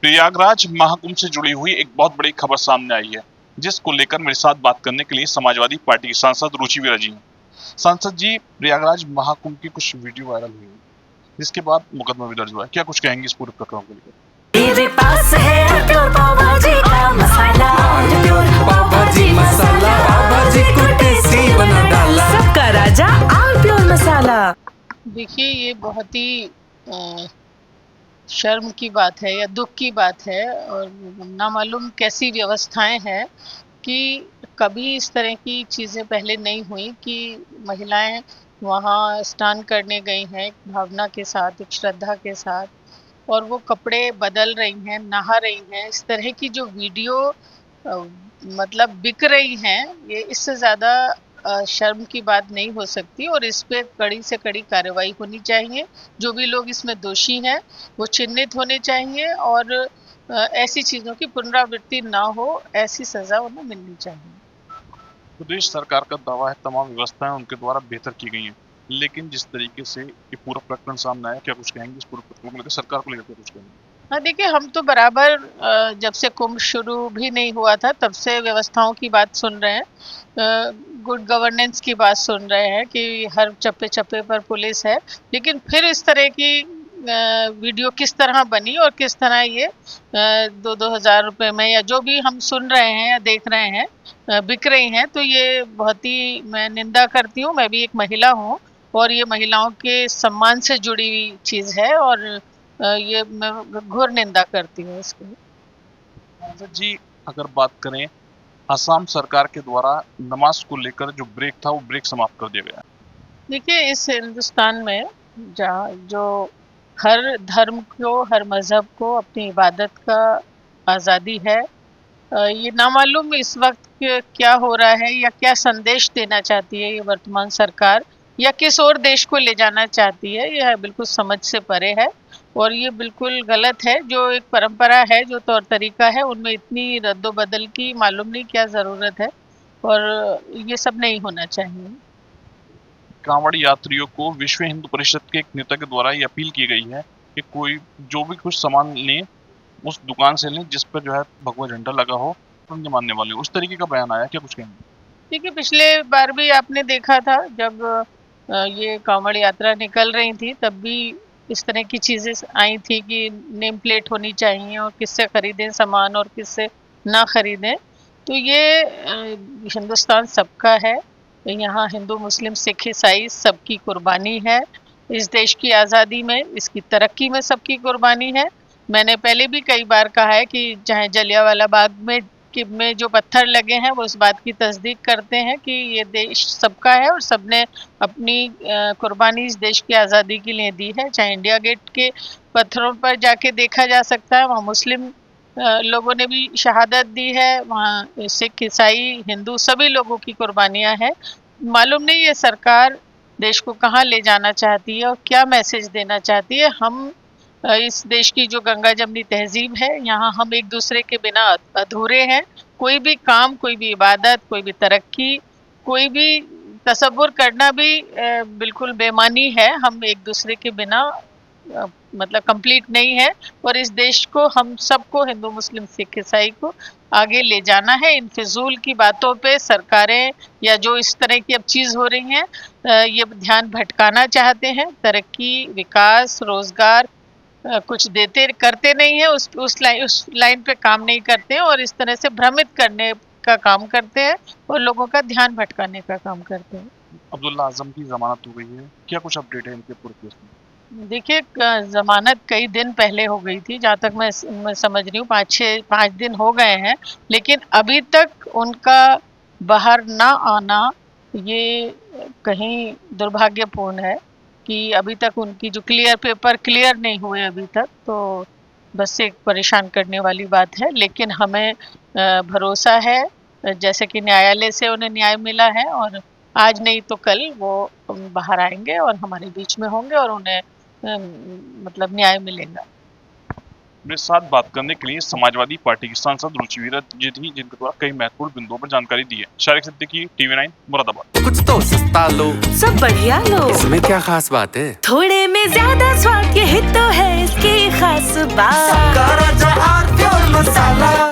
प्रयागराज महाकुंभ से जुड़ी हुई एक बहुत बड़ी खबर सामने आई है, जिसको लेकर मेरे साथ बात करने के लिए समाजवादी पार्टी की सांसद रुचि वीरा जी हैं। सांसद जी, प्रयागराज महाकुंभ की कुछ वीडियो वायरल हुई है, जिसके बाद मुकदमा भी दर्ज हुआ है। क्या कुछ कहेंगे इस पूरे प्रकरण को लेकर? मेरे पास है प्योर पाव भाजी का मसाला, प्योर पाव भाजी मसाला, पाव भाजी को टेस्टी बना डाला, सबका राजा आल प्योर मसाला। देखिए, ये बहुत ही शर्म की बात है या दुख की बात है और ना मालूम कैसी व्यवस्थाएं हैं कि कभी इस तरह की चीज़ें पहले नहीं हुई कि महिलाएं वहाँ स्नान करने गई हैं एक भावना के साथ, एक श्रद्धा के साथ, और वो कपड़े बदल रही हैं, नहा रही हैं। इस तरह की जो वीडियो मतलब बिक रही हैं, ये इससे ज़्यादा शर्म की बात नहीं हो सकती और इस पे कड़ी से कड़ी कार्रवाई होनी चाहिए। जो भी लोग इसमें दोषी हैं वो चिन्हित होने चाहिए और ऐसी चीज़ों की पुनरावृत्ति ना हो, ऐसी सज़ा उन्हें मिलनी चाहिए। प्रदेश सरकार का दावा है तमाम व्यवस्थाएं उनके द्वारा बेहतर की गई हैं, लेकिन जिस तरीके से ये पूरा प्रकरण सामने आया, क्या कुछ कहेंगे इस पूरे प्रकरण को लेकर? सरकार को लेकर कुछ कहेंगे? हाँ, देखिए, हम तो बराबर जब से कुंभ शुरू भी नहीं हुआ था तब से व्यवस्थाओं की बात सुन रहे हैं, गुड गवर्नेंस की बात सुन रहे हैं कि हर चप्पे चप्पे पर पुलिस है। लेकिन फिर इस तरह की वीडियो किस तरह बनी और किस तरह ये 2-2 हज़ार रुपये में या जो भी हम सुन रहे हैं या देख रहे हैं बिक रही हैं, तो ये बहुत ही मैं निंदा करती हूँ। मैं भी एक महिला हूँ और ये महिलाओं के सम्मान से जुड़ी हुई चीज़ है और ये मैं घोर निंदा करती हूँ इसकी। जी, अगर बात करें, असम सरकार के द्वारा नमाज को लेकर जो ब्रेक था वो ब्रेक समाप्त कर दिया गया। देखिए, इस हिंदुस्तान में जहाँ जो हर धर्म को, हर मज़हब को अपनी इबादत का आज़ादी है, ये नामालूम इस वक्त क्या हो रहा है या क्या संदेश देना चाहती है ये वर्तमान सरकार या किस और देश को ले जाना चाहती है, यह बिल्कुल समझ से परे है और ये बिल्कुल गलत है। जो एक परंपरा है, जो तौर तरीका है, उनमें इतनी रद्दोबदल की मालूम नहीं क्या ज़रूरत है और ये सब नहीं होना चाहिए। कांवड़ यात्रियों को विश्व हिंदू परिषद के एक नेता के द्वारा ये अपील की गई है कि कोई जो भी कुछ सामान लें उस दुकान से लें जिस पर जो है भगवा झंडा लगा हो, उनके मानने वाले, उस तरीके का बयान आया। क्या कुछ कहेंगे? देखिए, पिछले बार भी आपने देखा था जब ये कांवड़ यात्रा निकल रही थी, तब भी इस तरह की चीज़ें आई थी कि नेम प्लेट होनी चाहिए और किससे खरीदें सामान और किससे ना खरीदें। तो ये हिंदुस्तान सबका है, यहाँ हिंदू मुस्लिम सिख ईसाई सबकी कुर्बानी है। इस देश की आज़ादी में, इसकी तरक्की में सबकी कुर्बानी है। मैंने पहले भी कई बार कहा है कि चाहे जलियांवाला बाग में जो पत्थर लगे हैं वो इस बात की तस्दीक करते हैं कि ये देश सबका है और सबने अपनी कुर्बानी इस देश की आज़ादी के लिए दी है। चाहे इंडिया गेट के पत्थरों पर जाके देखा जा सकता है, वहाँ मुस्लिम लोगों ने भी शहादत दी है, वहाँ सिख ईसाई हिंदू सभी लोगों की कुर्बानियाँ हैं। मालूम नहीं ये सरकार देश को कहाँ ले जाना चाहती है और क्या मैसेज देना चाहती है। हम इस देश की जो गंगा जमनी तहजीब है, यहाँ हम एक दूसरे के बिना अधूरे हैं। कोई भी काम, कोई भी इबादत, कोई भी तरक्की, कोई भी तसव्वुर करना भी बिल्कुल बेमानी है। हम एक दूसरे के बिना मतलब कंप्लीट नहीं है और इस देश को, हम सबको, हिंदू मुस्लिम सिख ईसाई को आगे ले जाना है। इन फिजूल की बातों पे सरकारें या जो इस तरह की अब चीज़ हो रही हैं ये ध्यान भटकाना चाहते हैं। तरक्की, विकास, रोज़गार कुछ देते करते नहीं है, उस लाइन पे काम नहीं करते हैं और इस तरह से भ्रमित करने का काम करते हैं और लोगों का ध्यान भटकाने का काम करते हैं। अब्दुल्ला आजम की जमानत हो गई है, क्या कुछ अपडेट है इनके पूरे केस में? देखिए, जमानत कई दिन पहले हो गई थी, जहाँ तक मैं समझ रही हूँ 5 दिन हो गए हैं, लेकिन अभी तक उनका बाहर ना आना ये कहीं दुर्भाग्यपूर्ण है कि अभी तक उनकी जो पेपर क्लियर नहीं हुए अभी तक, तो बस एक परेशान करने वाली बात है। लेकिन हमें भरोसा है जैसे कि न्यायालय से उन्हें न्याय मिला है और आज नहीं तो कल वो बाहर आएंगे और हमारे बीच में होंगे और उन्हें मतलब न्याय मिलेगा। मेरे साथ बात करने के लिए समाजवादी पार्टी की सांसद रुचि वीरा जी थी, जिनके द्वारा कई महत्वपूर्ण बिंदुओं पर जानकारी दी है। शारिक सिद्दीकी, TV9 मुरादाबाद। कुछ तो सस्ता लो, सब बढ़िया लो, इसमें क्या खास बात है? थोड़े में ज्यादा स्वाद, यही तो है इसकी खास बात।